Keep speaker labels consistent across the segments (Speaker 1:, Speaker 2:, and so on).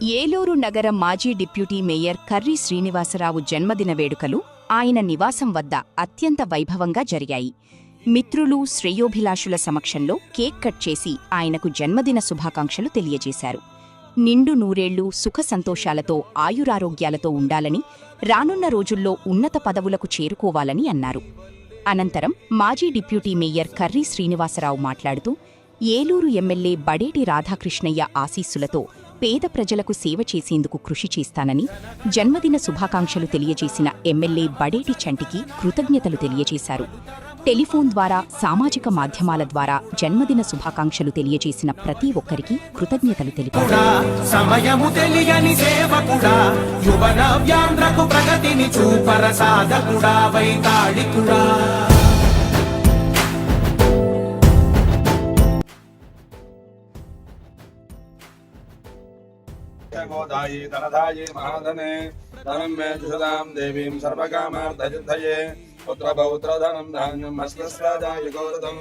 Speaker 1: ఏలూరు నగర మాజీ deputy mayor Karri Srinivasarao జన్మదిన వేడుకలు ఆయన నివాసం వద్ద అత్యంత వైభవంగా జరిగాయి. మిత్రులు, శ్రేయోభిలాషుల సమక్షంలో కేక్ కట్ చేసి ఆయనకు జన్మదిన శుభాకాంక్షలు తెలియజేశారు. నిండు నూరేళ్లు సుఖ సంతోషాలతో ఆయురారోగ్యాలతో ఉండాలని, రానున్న రోజుల్లో ఉన్నత పదవులకు చేరుకోవాలని అన్నారు. అనంతరం మాజీ డిప్యూటీ మేయర్ కర్రి శ్రీనివాసరావు మాట్లాడుతూ, ఏలూరు ఎమ్మెల్యే బడేటి రాధాకృష్ణయ్య ఆశీస్సులతో పేద ప్రజలకు సేవ చేసేందుకు కృషి చేస్తానని, జన్మదిన శుభాకాంక్షలు తెలియజేసిన ఎమ్మెల్యే బడేటి చంటికి కృతజ్ఞతలు తెలియజేశారు. టెలిఫోన్ ద్వారా, సామాజిక మాధ్యమాల ద్వారా జన్మదిన శుభాకాంక్షలు తెలియజేసిన ప్రతి ఒక్కరికి కృతజ్ఞతలు తెలిపారు.
Speaker 2: సమయము తెలియని సేవకుడా, యువన వ్యాంధ్రకు ప్రగతిని చూపర సాధకుడా, వైతాళికుడా.
Speaker 3: गोदायि धनधाये महाधने धनं मे जुषदां देवीं सर्वकामार्थसिद्धये पुत्रपौत्रधनं धान्यम् अस्मस्वादाय गौरवं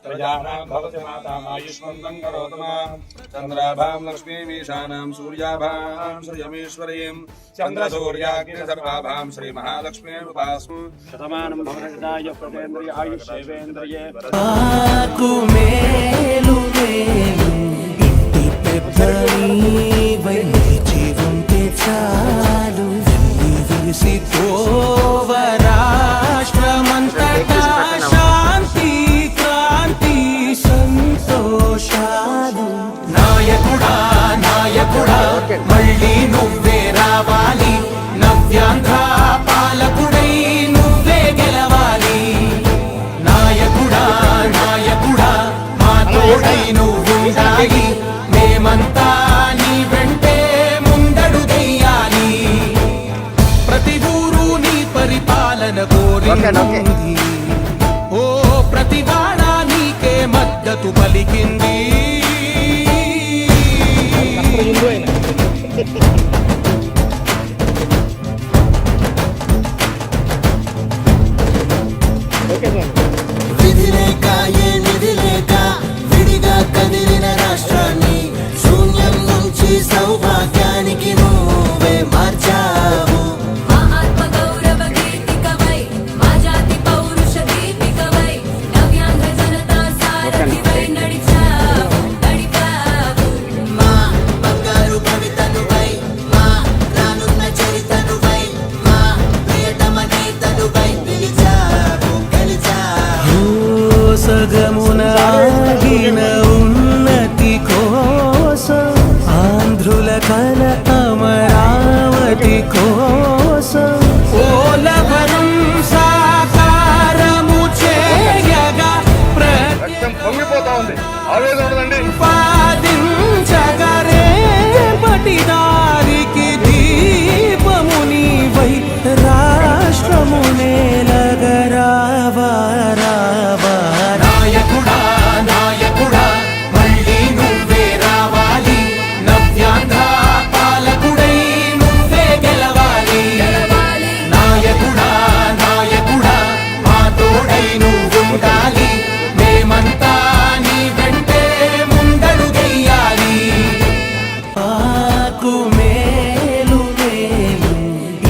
Speaker 3: प्रजानां भवति मातामायुष्मन्तं करोतु मां चन्द्राभां लक्ष्मीमीशानां सूर्याभां श्रियमीश्वरीं चन्द्रसूर्याग्निसर्वाभां श्रीमहालक्ष्मीं उपास्मि
Speaker 4: शतमानं भवनदाय प्रतेन्द्रिय आयुष्येवेन्द्रिये
Speaker 2: శాంతి క్రాంతి సంతోషాలు. నాయకుడా నాయకుడా మళ్ళీ నువ్వే రావాలి, నవ్యాంధ్ర పాలకుడై నువ్వే గెలవాలి. నాయకుడా నాయకుడా మా తోడై నువ్వుండాలి, మేమంతా నీ వెంటే ముందడుగెయ్యాలి. ప్రతి ఊరు నీ పరిపాలన కోరింది, ఓ ప్రతివాడ నీకే మద్దతు పలికింది. విధిలేక ఏ నిధిలేక విడిగా కదిలిన రాష్ట్రాన్ని శూన్యం నుంచి సౌభాగ్యానికి నువ్వే మార్చావు. సగమునాగిన ఉన్నతి కోసం, ఆంధ్రుల కల అమరావతి కోసం, ఓలవరం సాకారము చేయగా పాదించగరే పటిదారికి దీపము నీవై రాష్ట్రము నేలగరావా. నాయకుడా నాయకుడా మళ్ళీ నువ్వే రావాలి, నవ్యాంధ్ర పాలకుడై నువ్వే గెలవాలి. నాయకుడా నాయకుడా మా తోడై నువ్వుండాలి, మేమంతా నీ వెంటే ముందడుగెయ్యాలి. ఆకు మేలు మేలు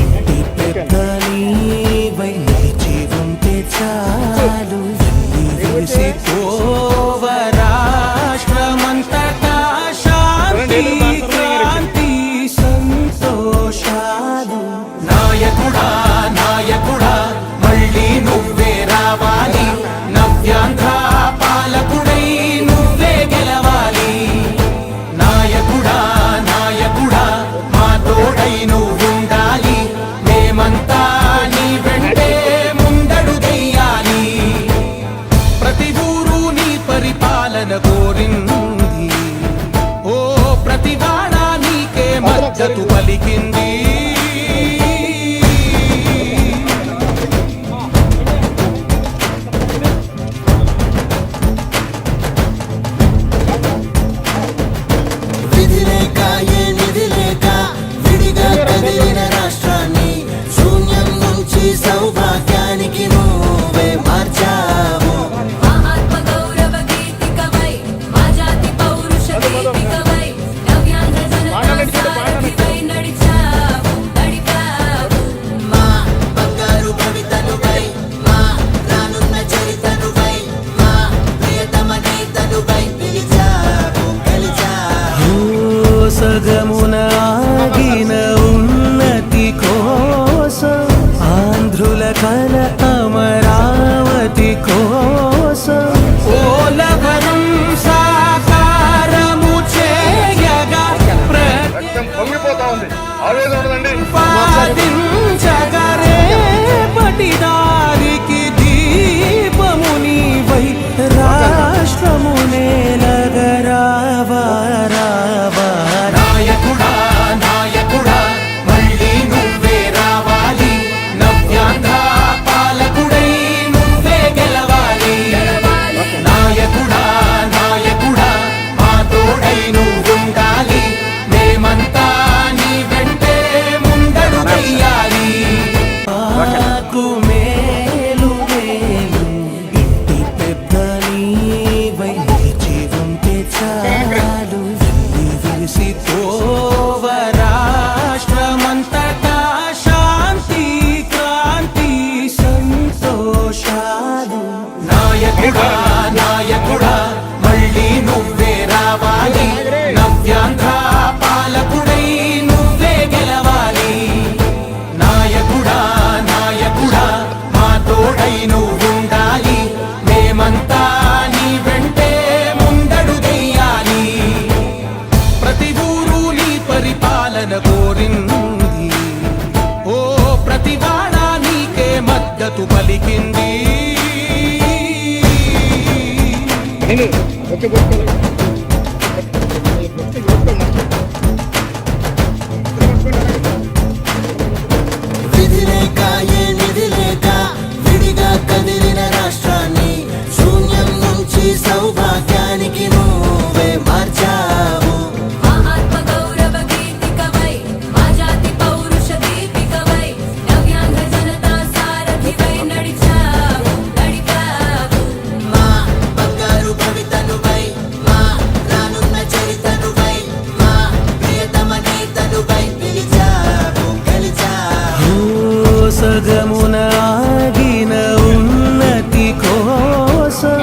Speaker 2: ఇంటి పెద్ద నీవై నిలిచి ఉంటే చాలు. రాష్ట్రమంతటా శాంతి క్రాంతి సంతోషాలు. నాయకుడా నాయకుడా మళ్ళీ నువ్వే రావాలి, నవ్యాంధ్ర పాలకుడై నువ్వే గెలవాలి. నాయకుడా నాయకుడా మా తోడై నువ్వుండాలి, మేమంతా నీ వెంటే ముందడుగెయ్యాలి. ప్రతి ఊరు నీ పరిపాలన కోరింది, ఓ ప్రతివాడ నీకే మద్దతు పలికింది. విధిలేక ఏ నిధిలేక విడిగా కదిలిన రాష్ట్రాన్ని శూన్యం నుంచి సౌభాగ్యానికి నువ్వే మార్చావు.
Speaker 5: మా జాతి పౌరుష దీపికవై నవ్యాంధ్ర జనతా
Speaker 3: రక్తం పొంగిపోతా ఉంది. ఆవేదన ఉండదండి.
Speaker 2: పాదించగరే పటిదారికి దీపముని వై రాష్ట్రమునే నగరావా రావా. నాయకుడా నాయకుడా మళ్ళీ నువ్వే రావాలి, నవ్యాంధ్ర పాలకుడై నువ్వే గెలవాలి. నాయకుడా నాయకుడా మా తోడై నువ్వుండాలి, మేమంతా నీ వెంటే ముందడు వెయ్యాలి. మాకు మేలు మేలు ఇంటి పెద్ద నీవై నిలిచి ఉంటే చాలు. వెలిసి పోవ రాష్ట్రమంతటా శాంతి క్రాంతి సంతోషాలు. నాయకుడా నాయకుడా మళ్ళీ నువ్వే రావాలి, నవ్యాంధ్ర పాలకుడై నువ్వే గెలవాలి. నాయకుడా నాయకుడా మా తోడై నువ్వుండాలి, మేమంతా నీ వెంటే ముందడు వెయ్యాలి. ప్రతి ఊరు నీ పరిపాలన కోరింది, ఓ ప్రతి వాడ నీకే మద్దతు పలికింది. విధి లేక ఏ నిధి లేక విడిగా కదిలిన రాష్ట్రాన్ని శూన్యం నుంచి సౌభాగ్యానికి నువ్వే మార్చావు.
Speaker 5: మా ఆత్మ గౌరవ గీతికవై, మా జాతి పౌరుష దీపికవై, నవ్యాంధ్ర జనతా సారథివై నడిచావు నడిపావు.
Speaker 2: మా బంగారు భవితనువై, మా రానున్న చరితనువై, మా ప్రియతమ నేతనువై పిలిచావు గెలిచావు. సగమున ఆగిన ఉన్నతి కోసం,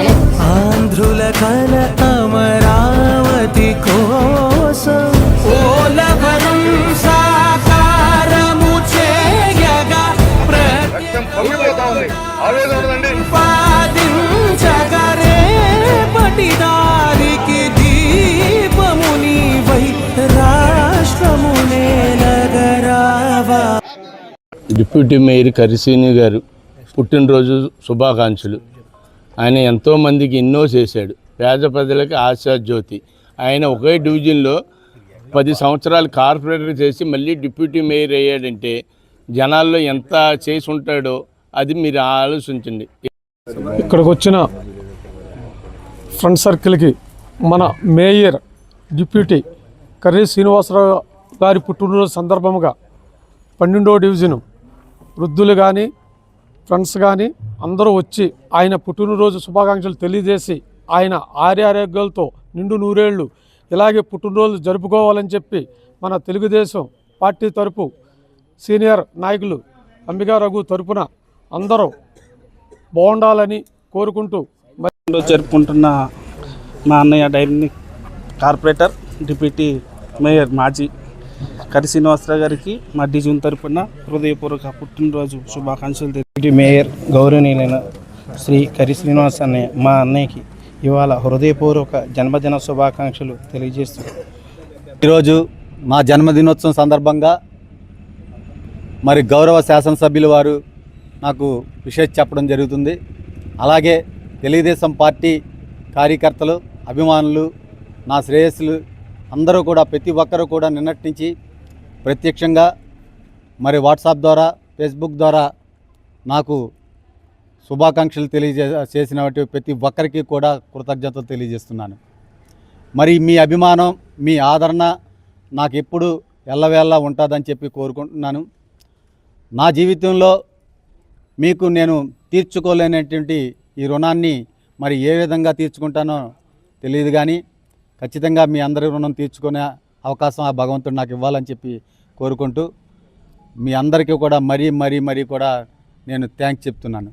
Speaker 2: ఆంధ్రుల కల అమరావతి కోసం, పోలవరం సాకారము చేయగా
Speaker 3: రక్తం పొంగిపోతా ఉంది. ఆవేదన ఉండదండి.
Speaker 2: పాదించగరే పటిదారికి దీపముని వై రాష్ట్రమునే నగరావా.
Speaker 6: డిప్యూటీ మేయర్ కర్రీశ్రీని గారు పుట్టినరోజు శుభాకాంక్షలు. ఆయన ఎంతోమందికి ఎన్నో చేశాడు, పేద ప్రజలకు ఆశాజ్యోతి. ఆయన ఒకే డివిజన్లో 10 సంవత్సరాలు కార్పొరేటర్ చేసి మళ్ళీ డిప్యూటీ మేయర్ అయ్యాడంటే జనాల్లో ఎంత చేసి ఉంటాడో అది మీరు ఆలోచించండి.
Speaker 7: ఇక్కడికి వచ్చిన ఫ్రంట్ సర్కిల్కి మన మేయర్ డిప్యూటీ కర్రీ శ్రీనివాసరావు గారి పుట్టినరోజు సందర్భంగా 12వ డివిజను వృద్ధులు కానీ ఫ్రెండ్స్ కానీ అందరూ వచ్చి ఆయన పుట్టినరోజు శుభాకాంక్షలు తెలియజేసి ఆయన ఆరోగ్యాలతో నిండు నూరేళ్ళు ఇలాగే పుట్టినరోజు జరుపుకోవాలని చెప్పి మన తెలుగుదేశం పార్టీ తరపు సీనియర్ నాయకులు అంబికా రఘు తరపున అందరూ బాగుండాలని కోరుకుంటూ
Speaker 8: ఈరోజు జరుపుకుంటున్న మా అన్నయ్య డైరీ కార్పొరేటర్ డిప్యూటీ మేయర్ మాజీ కర్రీ శ్రీనివాసరావు గారికి మా డివిజన్ తరపున హృదయపూర్వక పుట్టినరోజు శుభాకాంక్షలు. డిప్యూటీ మేయర్ గౌరవనీయులైన శ్రీ కర్రీ శ్రీనివాస్ అన్నయ్య మా అన్నయ్యకి ఇవాళ హృదయపూర్వక జన్మదిన శుభాకాంక్షలు తెలియజేస్తున్నాను.
Speaker 9: ఈరోజు మా జన్మదినోత్సవం సందర్భంగా మరి గౌరవ శాసనసభ్యులు వారు నాకు విషయం చెప్పడం జరుగుతుంది. అలాగే తెలుగుదేశం పార్టీ కార్యకర్తలు, అభిమానులు, నా శ్రేయస్సులు అందరూ కూడా ప్రతి ఒక్కరూ కూడా నిన్నటి నుంచి ప్రత్యక్షంగా మరి వాట్సాప్ ద్వారా, ఫేస్బుక్ ద్వారా నాకు శుభాకాంక్షలు చేసిన ప్రతి ఒక్కరికి కూడా కృతజ్ఞతలు తెలియజేస్తున్నాను. మరి మీ అభిమానం, మీ ఆదరణ నాకు ఎప్పుడు ఎల్లవేళలా ఉంటుందని చెప్పి కోరుకుంటున్నాను. నా జీవితంలో మీకు నేను తీర్చుకోలేనటువంటి ఈ రుణాన్ని మరి ఏ విధంగా తీర్చుకుంటానో తెలియదు, కానీ ఖచ్చితంగా మీ అందరి రుణం తీర్చుకునే అవకాశం ఆ భగవంతుడు నాకు ఇవ్వాలని చెప్పి కోరుకుంటూ మీ అందరికీ కూడా మరీ కూడా నేను థ్యాంక్స్ చెప్తున్నాను.